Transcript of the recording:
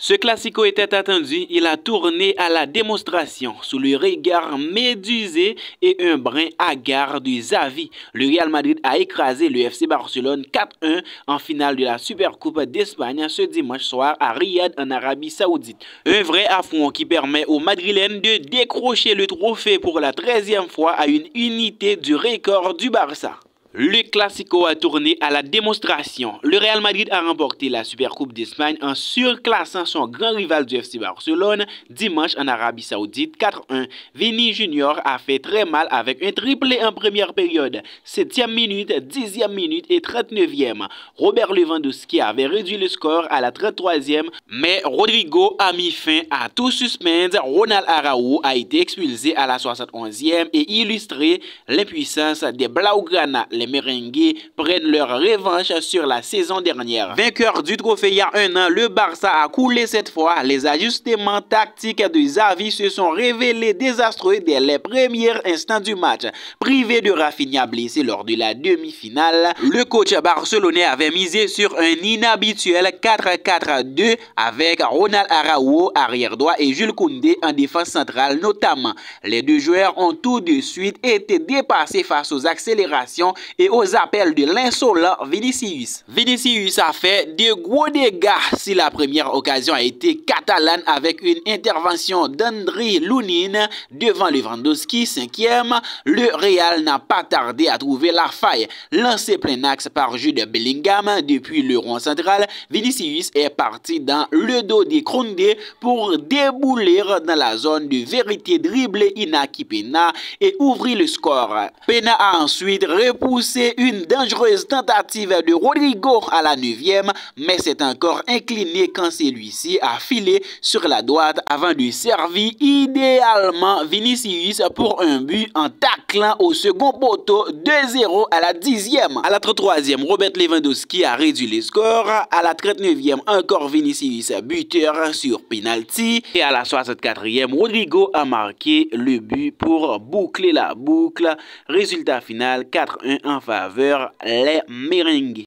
Ce classico était attendu, il a tourné à la démonstration sous le regard médusé et un brin hagard de Xavi. Le Real Madrid a écrasé le FC Barcelone 4-1 en finale de la Supercoupe d'Espagne ce dimanche soir à Riyad en Arabie Saoudite. Un vrai affront qui permet aux Madrilènes de décrocher le trophée pour la 13e fois à une unité du record du Barça. Le Classico a tourné à la démonstration. Le Real Madrid a remporté la Supercoupe d'Espagne en surclassant son grand rival du FC Barcelone dimanche en Arabie Saoudite 4-1. Vini Junior a fait très mal avec un triplé en première période, 7e minute, 10e minute et 39e. Robert Lewandowski avait réduit le score à la 33e, mais Rodrigo a mis fin à tout suspense. Ronald Araujo a été expulsé à la 71e et illustré l'impuissance des Blaugrana. Les merengues prennent leur revanche sur la saison dernière. Vainqueur du trophée il y a un an, le Barça a coulé cette fois. Les ajustements tactiques de Xavi se sont révélés désastreux dès les premiers instants du match. Privé de Rafinha blessé lors de la demi-finale, le coach barcelonais avait misé sur un inhabituel 4-4-2 avec Ronald Araujo arrière droit et Jules Koundé en défense centrale notamment. Les deux joueurs ont tout de suite été dépassés face aux accélérations et aux appels de l'insolent Vinicius. Vinicius a fait de gros dégâts si la première occasion a été catalane avec une intervention d'André Lunin devant Lewandowski, 5e. Le Real n'a pas tardé à trouver la faille. Lancé plein axe par Jude Bellingham depuis le rond central, Vinicius est parti dans le dos de Koundé pour débouler dans la zone de vérité, dribbler Inaki Peña et ouvrir le score. Peña a ensuite repoussé une dangereuse tentative de Rodrigo à la 9e, mais c'est encore incliné quand celui-ci a filé sur la droite avant de servir idéalement Vinicius pour un but en taclant au second poteau 2-0 à la 10e. À la 33e, Robert Lewandowski a réduit les scores. À la 39e, encore Vinicius buteur sur penalty. Et à la 64e, Rodrigo a marqué le but pour boucler la boucle. Résultat final 4-1 en faveur les merengues.